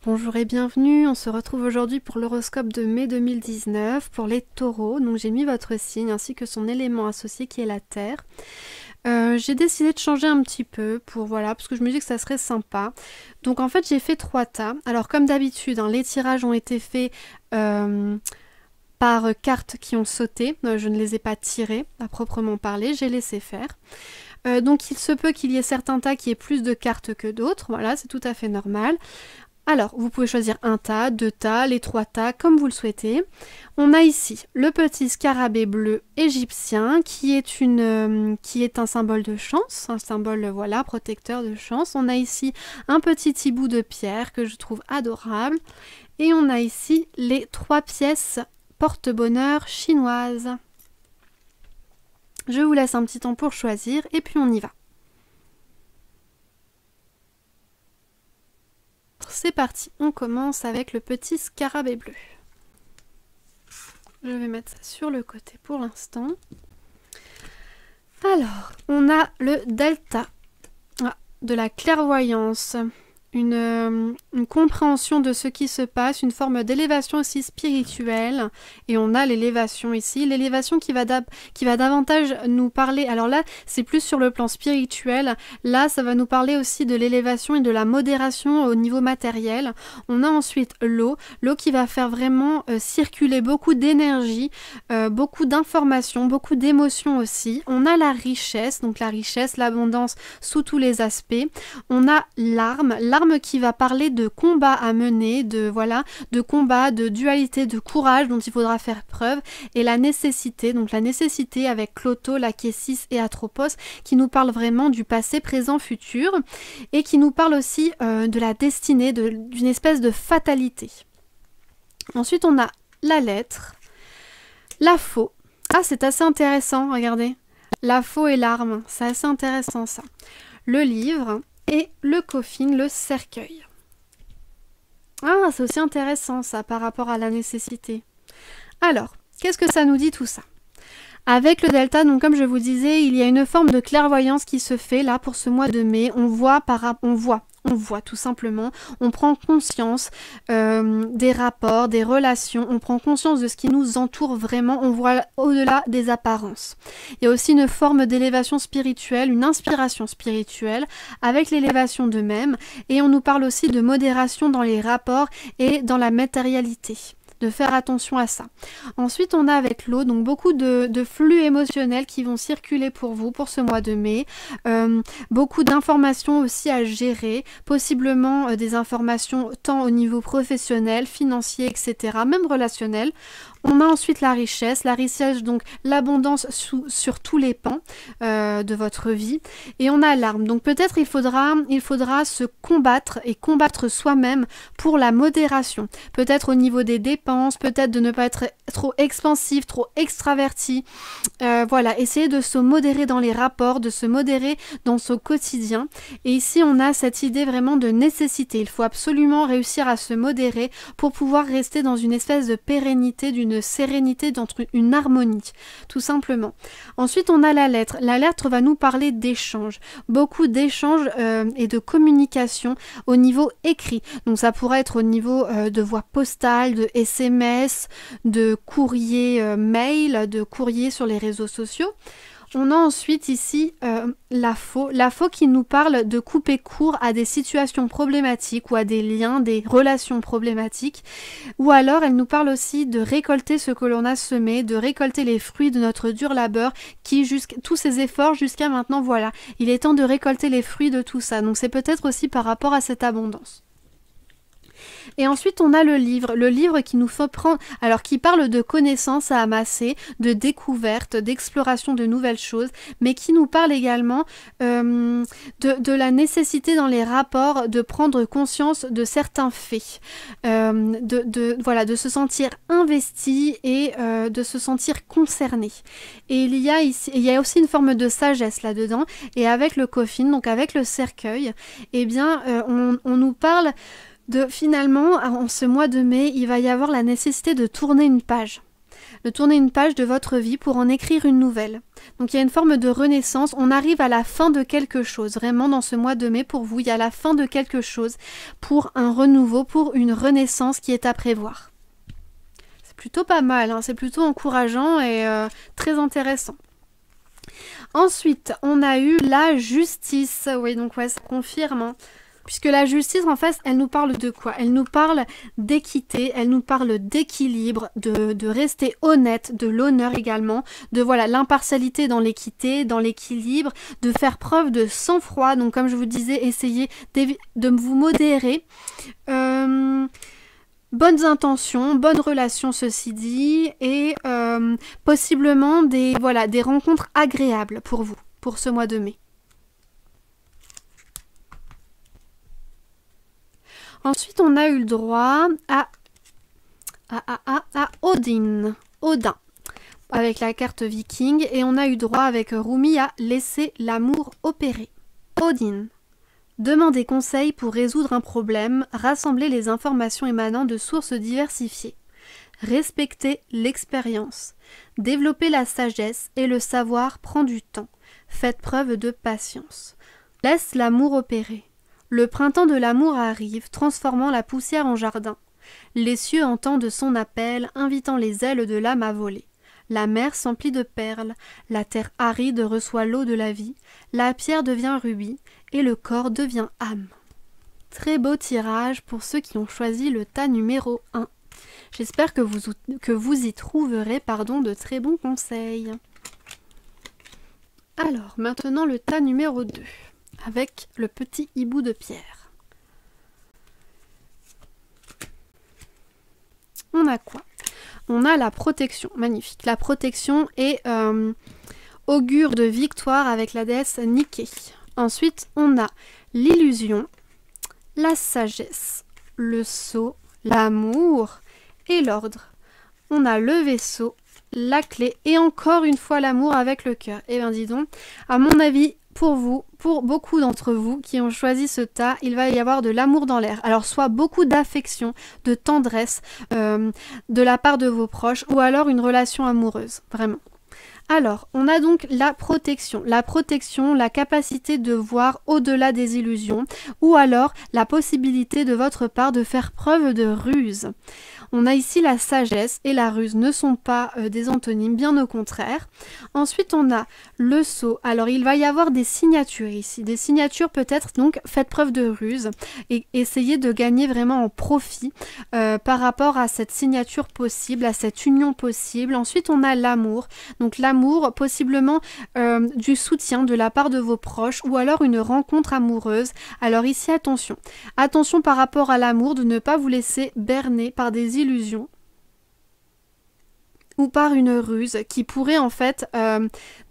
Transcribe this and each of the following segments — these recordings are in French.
Bonjour et bienvenue, on se retrouve aujourd'hui pour l'horoscope de mai 2019 pour les taureaux. Donc j'ai mis votre signe ainsi que son élément associé qui est la terre. J'ai décidé de changer un petit peu parce que je me dis que ça serait sympa. Donc en fait j'ai fait 3 tas. Alors comme d'habitude, les tirages ont été faits par cartes qui ont sauté. Je ne les ai pas tirés à proprement parler, j'ai laissé faire. Donc il se peut qu'il y ait certains tas qui aient plus de cartes que d'autres, voilà, c'est tout à fait normal. Alors, vous pouvez choisir un tas, 2 tas, les 3 tas, comme vous le souhaitez. On a ici le petit scarabée bleu égyptien qui est un symbole de chance, un symbole, voilà, protecteur de chance. On a ici un petit hibou de pierre que je trouve adorable. Et on a ici les 3 pièces porte-bonheur chinoises. Je vous laisse un petit temps pour choisir et puis on y va. C'est parti, on commence avec le petit scarabée bleu. Je vais mettre ça sur le côté pour l'instant. Alors, on a le delta de la clairvoyance, une compréhension de ce qui se passe, une forme d'élévation aussi spirituelle. Et on a l'élévation ici, l'élévation qui va davantage nous parler. Alors là, c'est plus sur le plan spirituel. Là, ça va nous parler aussi de l'élévation et de la modération au niveau matériel. On a ensuite l'eau qui va faire vraiment circuler beaucoup d'énergie, beaucoup d'informations, beaucoup d'émotions aussi. On a la richesse, donc la richesse, l'abondance sous tous les aspects. On a l'arme qui va parler de combat à mener, de combat, de dualité, de courage dont il faudra faire preuve, et la nécessité, donc la nécessité avec Cloto, Lachesis et Atropos, qui nous parle vraiment du passé, présent, futur, et qui nous parle aussi de la destinée, d'une espèce de fatalité. Ensuite, on a la lettre, la faux. Ah, c'est assez intéressant, regardez. La faux et l'arme, c'est assez intéressant ça. Le livre et le coffin, le cercueil. Ah, c'est aussi intéressant ça par rapport à la nécessité. Alors, qu'est-ce que ça nous dit tout ça? Avec le delta, donc comme je vous disais, il y a une forme de clairvoyance qui se fait là pour ce mois de mai. On voit tout simplement, on prend conscience des rapports, des relations, on prend conscience de ce qui nous entoure vraiment, on voit au-delà des apparences. Il y a aussi une forme d'élévation spirituelle, une inspiration spirituelle avec l'élévation d'eux-mêmes, et on nous parle aussi de modération dans les rapports et dans la matérialité. De faire attention à ça. Ensuite, on a avec l'eau, donc beaucoup de flux émotionnels qui vont circuler pour vous pour ce mois de mai. Beaucoup d'informations aussi à gérer, possiblement des informations tant au niveau professionnel, financier, etc., même relationnel. On a ensuite la richesse donc l'abondance sur tous les pans de votre vie. Et on a l'arme. Donc peut-être il faudra se combattre et combattre soi-même pour la modération. Peut-être au niveau des dépenses, peut-être de ne pas être trop expansif, trop extraverti. Voilà, essayer de se modérer dans les rapports, de se modérer dans son quotidien. Et ici, on a cette idée vraiment de nécessité. Il faut absolument réussir à se modérer pour pouvoir rester dans une espèce de pérennité, d'une sérénité, dans une harmonie, tout simplement. Ensuite, on a la lettre. La lettre va nous parler d'échanges. Beaucoup d'échanges et de communication au niveau écrit. Donc ça pourrait être au niveau de voie postale, de SMS, de courrier mail, de courrier sur les réseaux sociaux. On a ensuite ici la faux qui nous parle de couper court à des situations problématiques ou à des liens, des relations problématiques. Ou alors elle nous parle aussi de récolter ce que l'on a semé, de récolter les fruits de notre dur labeur tous ces efforts jusqu'à maintenant, voilà. Il est temps de récolter les fruits de tout ça. Donc c'est peut-être aussi par rapport à cette abondance. Et ensuite, on a le livre qui nous faut prendre, alors qui parle de connaissances à amasser, de découvertes, d'exploration de nouvelles choses, mais qui nous parle également de la nécessité dans les rapports de prendre conscience de certains faits, de se sentir investi et de se sentir concerné. Et il y a aussi une forme de sagesse là-dedans, et avec le coffin, donc avec le cercueil, eh bien, on nous parle finalement, en ce mois de mai, il va y avoir la nécessité de tourner une page. de tourner une page de votre vie pour en écrire une nouvelle. Donc il y a une forme de renaissance, on arrive à la fin de quelque chose, vraiment dans ce mois de mai pour vous, il y a la fin de quelque chose pour un renouveau, pour une renaissance qui est à prévoir. C'est plutôt pas mal, hein, c'est plutôt encourageant et très intéressant. Ensuite, on a eu la justice, oui donc ouais ça confirme, hein. Puisque la justice, en fait, elle nous parle de quoi? Elle nous parle d'équité, elle nous parle d'équilibre, de rester honnête, de l'honneur également, de voilà l'impartialité dans l'équité, dans l'équilibre, de faire preuve de sang-froid. Donc comme je vous disais, essayez de vous modérer. Bonnes intentions, bonnes relations ceci dit, et possiblement des rencontres agréables pour vous, pour ce mois de mai. Ensuite, on a eu le droit à Odin, avec la carte viking, et on a eu droit avec Rumi à laisser l'amour opérer. Odin. Demandez conseil pour résoudre un problème, rassembler les informations émanant de sources diversifiées. Respectez l'expérience. Développer la sagesse et le savoir prend du temps. Faites preuve de patience. Laisse l'amour opérer. Le printemps de l'amour arrive, transformant la poussière en jardin. Les cieux entendent son appel, invitant les ailes de l'âme à voler. La mer s'emplit de perles, la terre aride reçoit l'eau de la vie, la pierre devient rubis et le corps devient âme. Très beau tirage pour ceux qui ont choisi le tas numéro 1. J'espère que vous y trouverez de très bons conseils. Alors, maintenant le tas numéro 2. Avec le petit hibou de pierre. On a quoi? On a la protection, magnifique. La protection est augure de victoire avec la déesse Nike. Ensuite, on a l'illusion, la sagesse, le sceau, l'amour et l'ordre. On a le vaisseau, la clé et encore une fois l'amour avec le cœur. Eh bien dis donc, à mon avis, pour vous, pour beaucoup d'entre vous qui ont choisi ce tas, il va y avoir de l'amour dans l'air. Alors soit beaucoup d'affection, de tendresse de la part de vos proches ou alors une relation amoureuse, vraiment. Alors, on a donc la protection, la capacité de voir au-delà des illusions ou alors la possibilité de votre part de faire preuve de ruse. On a ici la sagesse et la ruse ne sont pas des antonymes, bien au contraire. Ensuite, on a le sceau. Alors, il va y avoir des signatures ici. Des signatures peut-être, donc faites preuve de ruse et essayez de gagner vraiment en profit par rapport à cette signature possible, à cette union possible. Ensuite, on a l'amour. Donc, l'amour, possiblement du soutien de la part de vos proches ou alors une rencontre amoureuse. Alors ici, attention. Attention par rapport à l'amour de ne pas vous laisser berner par des illusions ou par une ruse qui pourrait en fait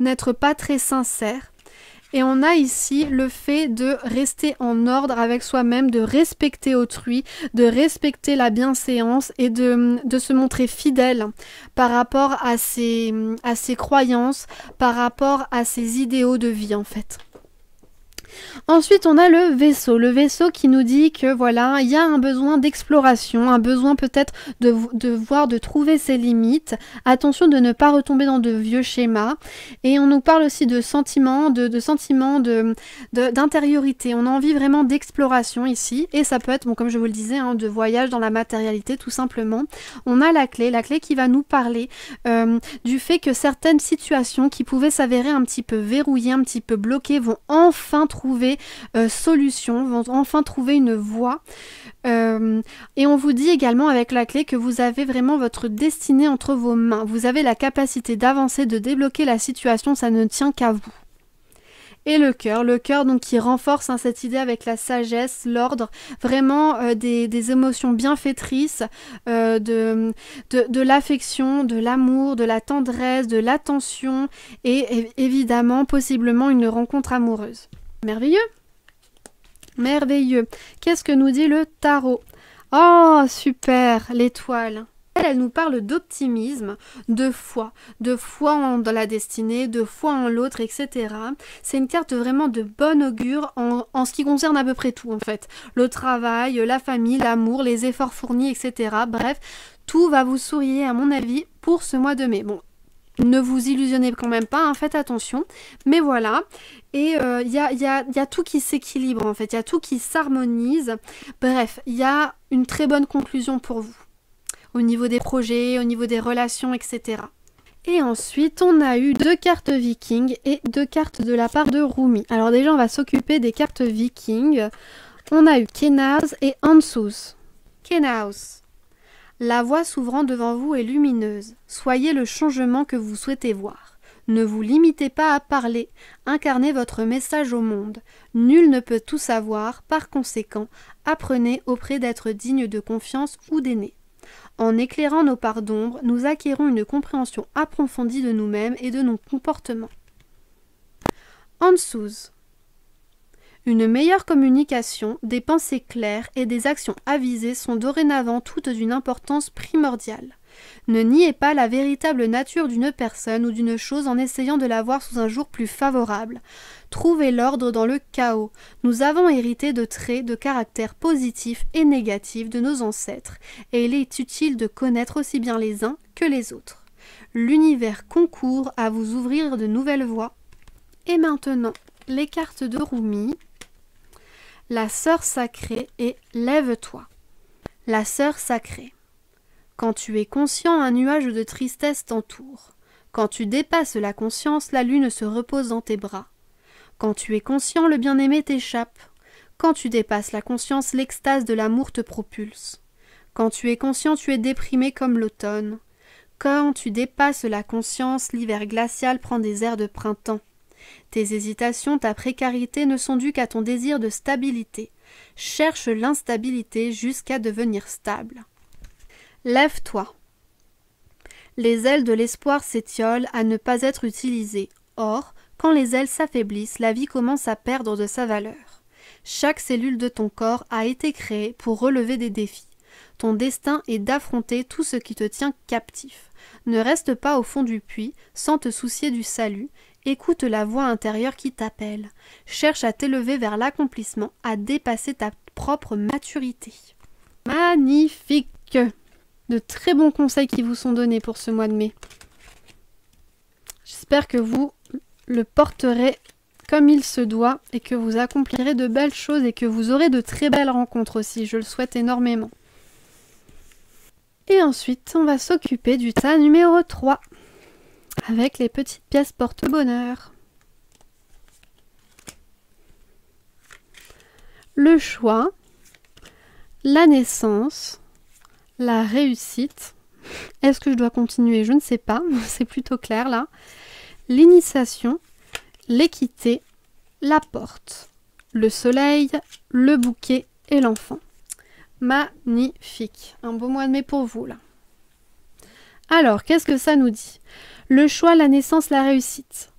n'être pas très sincère. Et on a ici le fait de rester en ordre avec soi-même, de respecter autrui, de respecter la bienséance et de se montrer fidèle par rapport à ses croyances, par rapport à ses idéaux de vie en fait. Ensuite, on a le vaisseau qui nous dit que voilà, il y a un besoin d'exploration, un besoin peut-être de trouver ses limites. Attention de ne pas retomber dans de vieux schémas. Et on nous parle aussi de sentiments, d'intériorité. On a envie vraiment d'exploration ici. Et ça peut être, bon, comme je vous le disais, hein, de voyage dans la matérialité tout simplement. On a la clé qui va nous parler du fait que certaines situations qui pouvaient s'avérer un petit peu verrouillées, un petit peu bloquées, vont enfin trouver solution, vont enfin trouver une voie. Et on vous dit également avec la clé que vous avez vraiment votre destinée entre vos mains. Vous avez la capacité d'avancer, de débloquer la situation, ça ne tient qu'à vous. Et le cœur donc qui renforce cette idée avec la sagesse, l'ordre, vraiment des émotions bienfaitrices, de l'affection, de l'amour, de la tendresse, de l'attention et évidemment possiblement une rencontre amoureuse. Merveilleux! Merveilleux! Qu'est-ce que nous dit le tarot? Oh, super! L'étoile! elle nous parle d'optimisme, de foi dans la destinée, de foi en l'autre, etc. C'est une carte vraiment de bon augure en ce qui concerne à peu près tout en fait. Le travail, la famille, l'amour, les efforts fournis, etc. Bref, tout va vous sourire à mon avis pour ce mois de mai. Bon, ne vous illusionnez quand même pas, hein, faites attention. Mais voilà, et il y a tout qui s'équilibre en fait, il y a tout qui s'harmonise. Bref, il y a une très bonne conclusion pour vous. Au niveau des projets, au niveau des relations, etc. Et ensuite, on a eu 2 cartes vikings et 2 cartes de la part de Rumi. Alors déjà, on va s'occuper des cartes vikings. On a eu Kenaus et Ansuz. Kenaus. La voie s'ouvrant devant vous est lumineuse. Soyez le changement que vous souhaitez voir. Ne vous limitez pas à parler. Incarnez votre message au monde. Nul ne peut tout savoir. Par conséquent, apprenez auprès d'être digne de confiance ou d'aînés. En éclairant nos parts d'ombre, nous acquérons une compréhension approfondie de nous-mêmes et de nos comportements. Ansuz. Une meilleure communication, des pensées claires et des actions avisées sont dorénavant toutes d'une importance primordiale. Ne niez pas la véritable nature d'une personne ou d'une chose en essayant de la voir sous un jour plus favorable. Trouvez l'ordre dans le chaos. Nous avons hérité de traits de caractère positifs et négatifs de nos ancêtres, et il est utile de connaître aussi bien les uns que les autres. L'univers concourt à vous ouvrir de nouvelles voies. Et maintenant, les cartes de Rumi. La sœur sacrée et lève-toi. La sœur sacrée. Quand tu es conscient, un nuage de tristesse t'entoure. Quand tu dépasses la conscience, la lune se repose dans tes bras. Quand tu es conscient, le bien-aimé t'échappe. Quand tu dépasses la conscience, l'extase de l'amour te propulse. Quand tu es conscient, tu es déprimé comme l'automne. Quand tu dépasses la conscience, l'hiver glacial prend des airs de printemps. Tes hésitations, ta précarité ne sont dues qu'à ton désir de stabilité. Cherche l'instabilité jusqu'à devenir stable. Lève-toi. Les ailes de l'espoir s'étiolent à ne pas être utilisées. Or, quand les ailes s'affaiblissent, la vie commence à perdre de sa valeur. Chaque cellule de ton corps a été créée pour relever des défis. Ton destin est d'affronter tout ce qui te tient captif. Ne reste pas au fond du puits, sans te soucier du salut. Écoute la voix intérieure qui t'appelle. Cherche à t'élever vers l'accomplissement, à dépasser ta propre maturité. Magnifique! De très bons conseils qui vous sont donnés pour ce mois de mai. J'espère que vous le porterez comme il se doit et que vous accomplirez de belles choses et que vous aurez de très belles rencontres aussi. Je le souhaite énormément. Et ensuite, on va s'occuper du tas numéro 3 avec les petites pièces porte-bonheur. Le choix, la naissance, la réussite. Est-ce que je dois continuer? Je ne sais pas, c'est plutôt clair là. L'initiation, l'équité, la porte, le soleil, le bouquet et l'enfant. Magnifique. Un beau mois de mai pour vous là. Alors, qu'est-ce que ça nous dit? Le choix, la naissance, la réussite.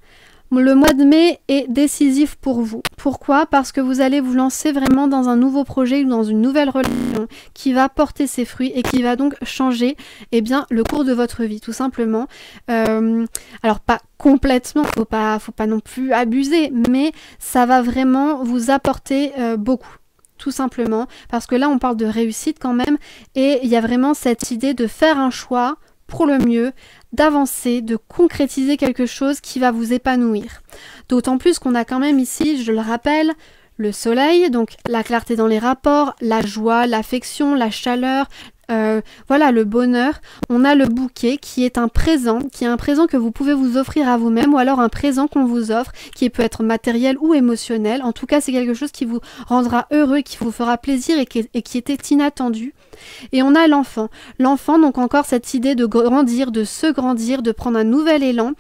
Le mois de mai est décisif pour vous. Pourquoi? Parce que vous allez vous lancer vraiment dans un nouveau projet ou dans une nouvelle relation qui va porter ses fruits et qui va donc changer le cours de votre vie, tout simplement. Alors pas complètement, faut pas non plus abuser, mais ça va vraiment vous apporter beaucoup. Tout simplement, parce que là on parle de réussite quand même, et il y a vraiment cette idée de faire un choix pour le mieux, d'avancer, de concrétiser quelque chose qui va vous épanouir. D'autant plus qu'on a quand même ici, je le rappelle, le soleil, donc la clarté dans les rapports, la joie, l'affection, la chaleur, voilà, le bonheur. On a le bouquet qui est un présent que vous pouvez vous offrir à vous-même, ou alors un présent qu'on vous offre, qui peut être matériel ou émotionnel. En tout cas, c'est quelque chose qui vous rendra heureux, qui vous fera plaisir et qui était inattendu. Et on a l'enfant. L'enfant, donc encore cette idée de grandir, de se grandir, de prendre un nouvel élan.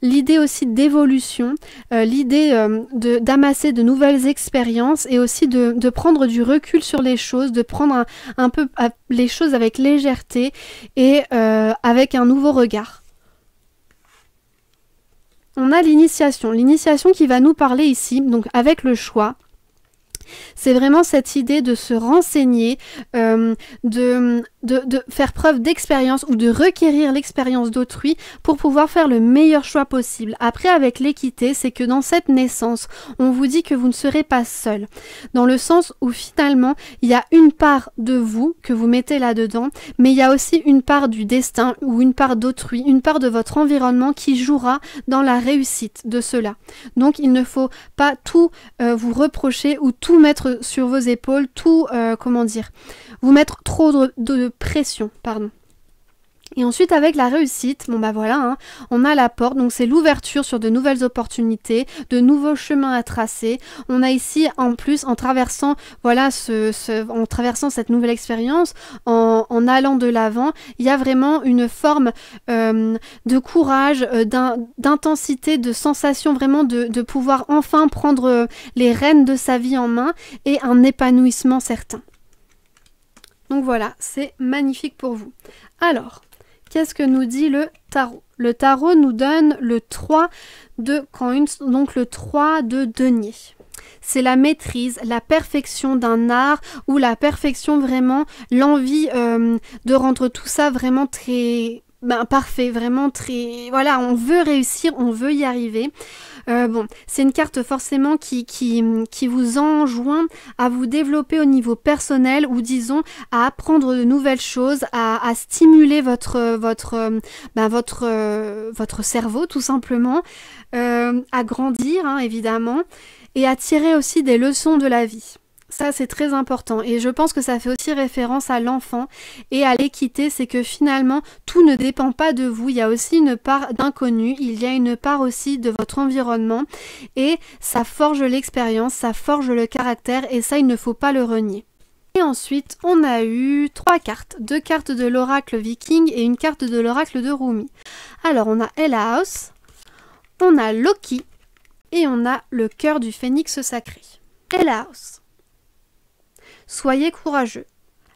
L'idée aussi d'évolution, l'idée d'amasser de nouvelles expériences et aussi de prendre du recul sur les choses, de prendre un peu les choses avec légèreté et avec un nouveau regard. On a l'initiation. L'initiation qui va nous parler ici, donc avec le choix. C'est vraiment cette idée de se renseigner, de de faire preuve d'expérience ou de requérir l'expérience d'autrui pour pouvoir faire le meilleur choix possible. Après, avec l'équité, c'est que dans cette naissance, on vous dit que vous ne serez pas seul. Dans le sens où finalement, il y a une part de vous que vous mettez là-dedans, mais il y a aussi une part du destin ou une part d'autrui, une part de votre environnement qui jouera dans la réussite de cela. Donc, il ne faut pas tout vous reprocher ou tout mettre sur vos épaules, tout, vous mettre trop de pression, pardon. Et ensuite, avec la réussite, bon bah voilà, hein, on a la porte, donc c'est l'ouverture sur de nouvelles opportunités, de nouveaux chemins à tracer. On a ici, en plus, en traversant, voilà, en traversant cette nouvelle expérience, en allant de l'avant, il y a vraiment une forme de courage, d'intensité, de sensation vraiment de pouvoir enfin prendre les rênes de sa vie en main et un épanouissement certain. Donc voilà, c'est magnifique pour vous. Alors, qu'est-ce que nous dit le tarot? Le tarot nous donne le 3 de donc le 3 de denier. C'est la maîtrise, la perfection d'un art ou la perfection vraiment, l'envie de rendre tout ça vraiment très parfait, vraiment très... Voilà, on veut réussir, on veut y arriver. Bon, c'est une carte forcément qui vous enjoint à vous développer au niveau personnel ou disons à apprendre de nouvelles choses, à stimuler votre cerveau tout simplement, à grandir hein, évidemment et à tirer aussi des leçons de la vie. Ça, c'est très important et je pense que ça fait aussi référence à l'enfant et à l'équité, c'est que finalement, tout ne dépend pas de vous. Il y a aussi une part d'inconnu, il y a une part aussi de votre environnement et ça forge l'expérience, ça forge le caractère et ça, il ne faut pas le renier. Et ensuite, on a eu 3 cartes. 2 cartes de l'oracle viking et une carte de l'oracle de Rumi. Alors, on a Helaos, on a Loki et on a le cœur du phénix sacré. Helaos. Soyez courageux.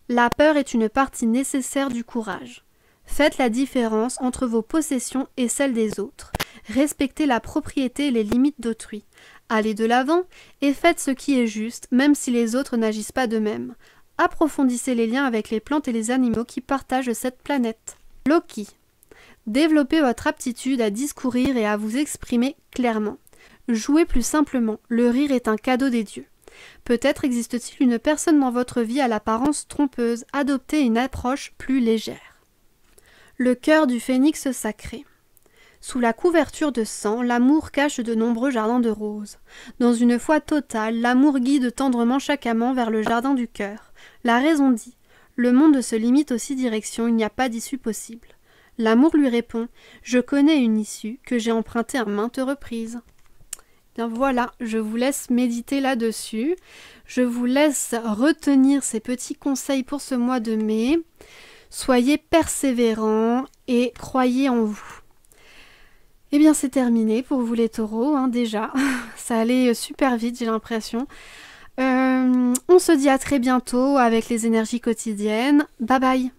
La peur est une partie nécessaire du courage. Faites la différence entre vos possessions et celles des autres. Respectez la propriété et les limites d'autrui. Allez de l'avant et faites ce qui est juste, même si les autres n'agissent pas de même. Approfondissez les liens avec les plantes et les animaux qui partagent cette planète. Loki. Développez votre aptitude à discourir et à vous exprimer clairement. Jouez plus simplement. Le rire est un cadeau des dieux. Peut-être existe-t-il une personne dans votre vie à l'apparence trompeuse, adoptez une approche plus légère. Le cœur du phénix sacré. Sous la couverture de sang, l'amour cache de nombreux jardins de roses. Dans une foi totale, l'amour guide tendrement chaque amant vers le jardin du cœur. La raison dit, le monde se limite aux 6 directions, il n'y a pas d'issue possible. L'amour lui répond, je connais une issue que j'ai empruntée à maintes reprises. Bien voilà, je vous laisse méditer là-dessus. Je vous laisse retenir ces petits conseils pour ce mois de mai. Soyez persévérants et croyez en vous. Eh bien, c'est terminé pour vous les taureaux, hein, déjà. Ça allait super vite, j'ai l'impression. On se dit à très bientôt avec les énergies quotidiennes. Bye bye!